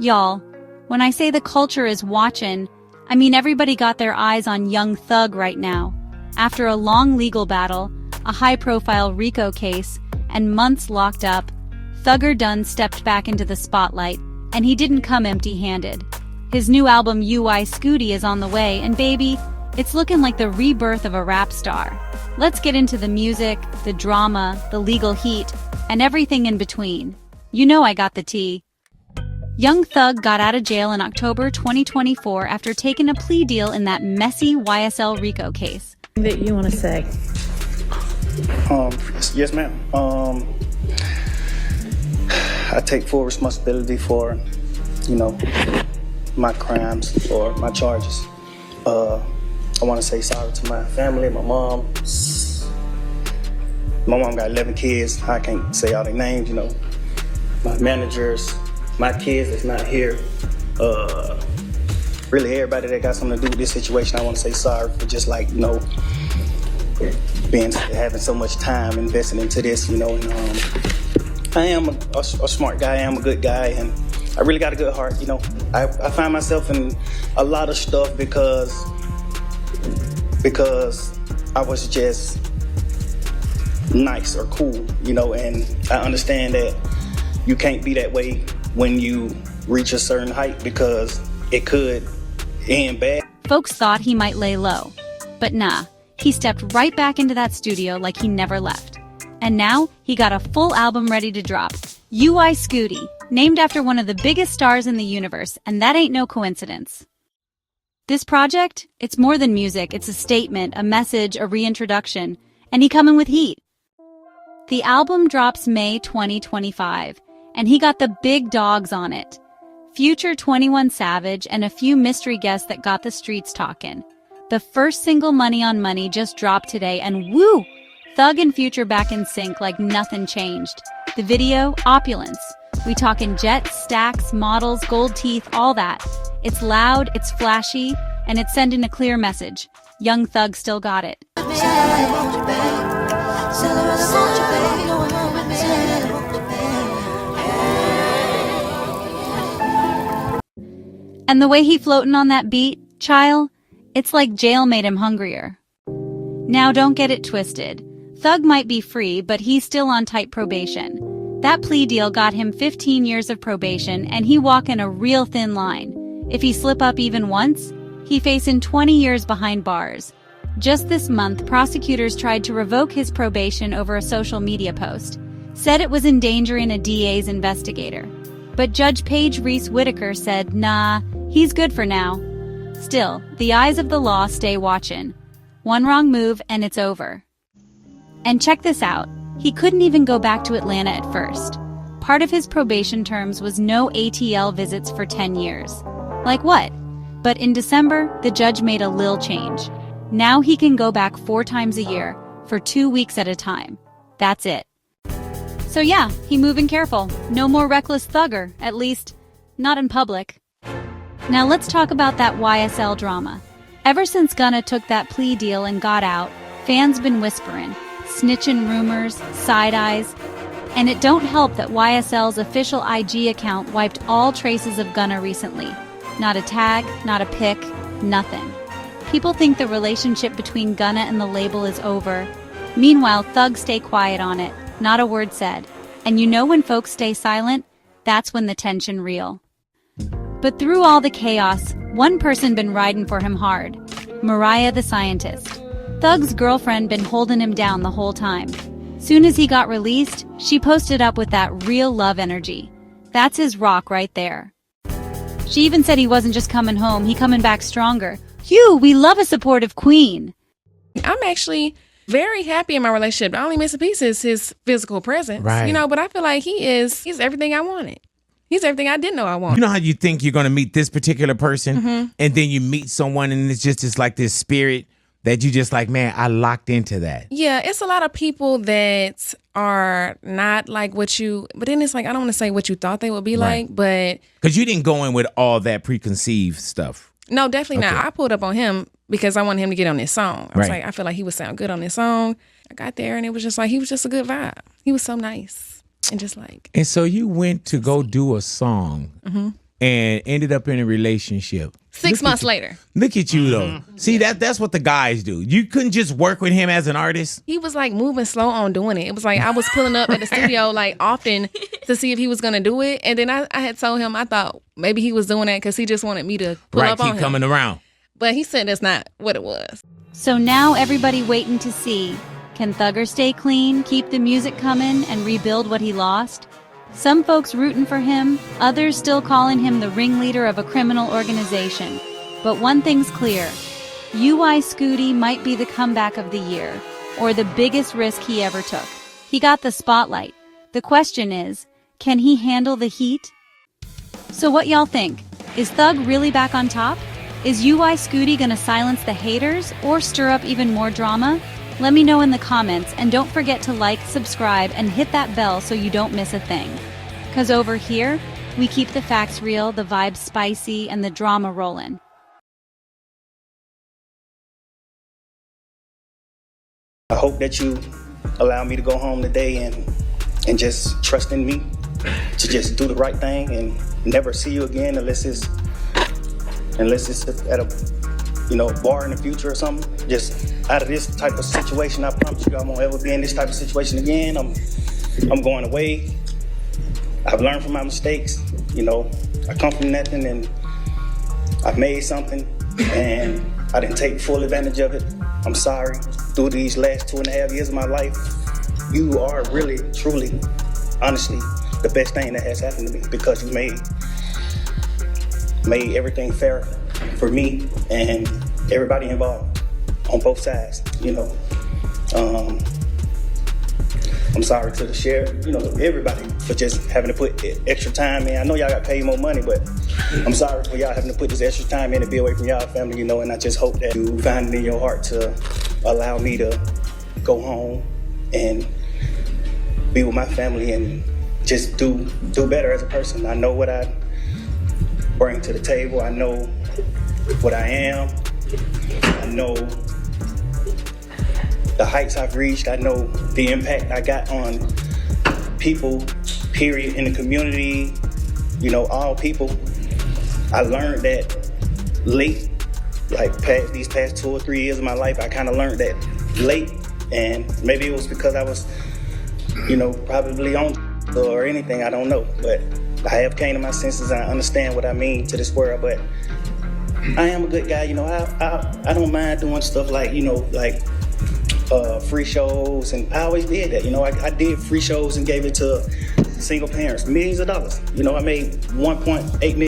Y'all, when I say the culture is watching, I mean everybody got their eyes on Young Thug right now. After a long legal battle, a high-profile RICO case, and months locked up, Thugger Dunn stepped back into the spotlight, and he didn't come empty-handed. His new album UI Scooty is on the way, and baby, it's looking like the rebirth of a rap star. Let's get into the music, the drama, the legal heat, and everything in between. You know I got the tea. Young Thug got out of jail in October 2024 after taking a plea deal in that messy YSL RICO case. That you want to say? Yes, ma'am. I take full responsibility for, my crimes or my charges. I want to say sorry to my family, my mom. My mom got 11 kids. I can't say all their names, my managers, my kids that's not here. Really everybody that got something to do with this situation, I want to say sorry for just having so much time invested into this, and I am a smart guy, I am a good guy, and I really got a good heart, I find myself in a lot of stuff because I was just nice or cool, and I understand that you can't be that way when you reach a certain height because it could end bad. Folks thought he might lay low, but nah, he stepped right back into that studio like he never left. And now, he got a full album ready to drop, UI Scooty, named after one of the biggest stars in the universe, and that ain't no coincidence. This project, it's more than music, it's a statement, a message, a reintroduction, and he coming with heat. The album drops May 2025, and he got the big dogs on it. Future 21 Savage and a few mystery guests that got the streets talking. The first single, Money on Money, just dropped today, and woo! Thug and Future back in sync like nothing changed. The video, opulence. We talking jets, stacks, models, gold teeth, all that. It's loud, it's flashy, and it's sending a clear message. Young Thug still got it. And the way he floating on that beat, child, it's like jail made him hungrier. Now don't get it twisted. Thug might be free, but he's still on tight probation. That plea deal got him 15 years of probation, and he walking a real thin line. If he slip up even once, he facing 20 years behind bars. Just this month, prosecutors tried to revoke his probation over a social media post. Said it was endangering a DA's investigator. But Judge Paige Reese Whitaker said, nah, he's good for now. Still, the eyes of the law stay watching. One wrong move and it's over. And check this out, he couldn't even go back to Atlanta at first. Part of his probation terms was no ATL visits for 10 years. Like what? But in December, the judge made a lil change. Now he can go back 4 times a year, for 2 weeks at a time. That's it. So yeah, he moving careful. No more reckless thugger, at least, not in public. Now let's talk about that YSL drama. Ever since Gunna took that plea deal and got out, fans been whispering, snitching rumors, side eyes, and it don't help that YSL's official IG account wiped all traces of Gunna recently. Not a tag, not a pic, nothing. People think the relationship between Gunna and the label is over. Meanwhile, Thug stay quiet on it, not a word said. And you know when folks stay silent, that's when the tension real. But through all the chaos, one person been riding for him hard. Mariah the Scientist. Thug's girlfriend been holding him down the whole time. Soon as he got released, she posted up with that real love energy. That's his rock right there. She even said he wasn't just coming home, he coming back stronger. Phew, we love a supportive queen. I'm actually very happy in my relationship. The only missing piece is his physical presence. Right. But I feel like he's everything I wanted. He's everything I didn't know I wanted. You know how you think you're going to meet this particular person, and then you meet someone and it's just like this spirit that you just like, man, I locked into that. Yeah, it's a lot of people that are not like what you, but then it's like, I don't want to say what you thought they would be like, but. Because you didn't go in with all that preconceived stuff. No, definitely not. I pulled up on him because I wanted him to get on this song. I was like, I feel like he would sound good on this song. I got there and it was just like, he was just a good vibe. He was so nice and just like. And so you went to go do a song and ended up in a relationship. 6 months later. Look at you though. See, that's what the guys do. You couldn't just work with him as an artist. He was like moving slow on doing it. It was like I was pulling up at the studio like often to see if he was gonna do it, and then I had told him I thought maybe he was doing that because he just wanted me to pull up on him. Keep coming around. But he said that's not what it was. So now everybody waiting to see, can Thugger stay clean, keep the music coming, and rebuild what he lost? Some folks rooting for him, others still calling him the ringleader of a criminal organization. But one thing's clear, UI Scooty might be the comeback of the year, or the biggest risk he ever took. He got the spotlight. The question is, can he handle the heat? So what y'all think? Is Thug really back on top? Is UI Scooty gonna silence the haters, or stir up even more drama? Let me know in the comments, and don't forget to like, subscribe, and hit that bell so you don't miss a thing. 'Cause over here, we keep the facts real, the vibes spicy, and the drama rolling. I hope that you allow me to go home today and just trust in me to just do the right thing and never see you again unless it's at a bar in the future or something. Just out of this type of situation, I promise you I won't ever be in this type of situation again. I'm going away. I've learned from my mistakes. I come from nothing and I've made something and I didn't take full advantage of it. I'm sorry. Through these last 2.5 years of my life, you are really, truly, honestly, the best thing that has happened to me because you made everything fair for me and everybody involved on both sides. I'm sorry to the sheriff, everybody for just having to put extra time in. I know y'all got paid more money, but I'm sorry for y'all having to put this extra time in to be away from y'all family, and I just hope that you find it in your heart to allow me to go home and be with my family and just do better as a person. I know what I bring to the table. I know what I am. I know the heights I've reached. I know the impact I got on people, period, in the community, all people. I learned that late, these past 2 or 3 years of my life, I kind of learned that late, and maybe it was because I was, probably on or anything, I don't know, but I have came to my senses and I understand what I mean to this world, but I am a good guy, I don't mind doing stuff like free shows, and I always did that. I did free shows and gave it to single parents, millions of dollars. I made $1.8 million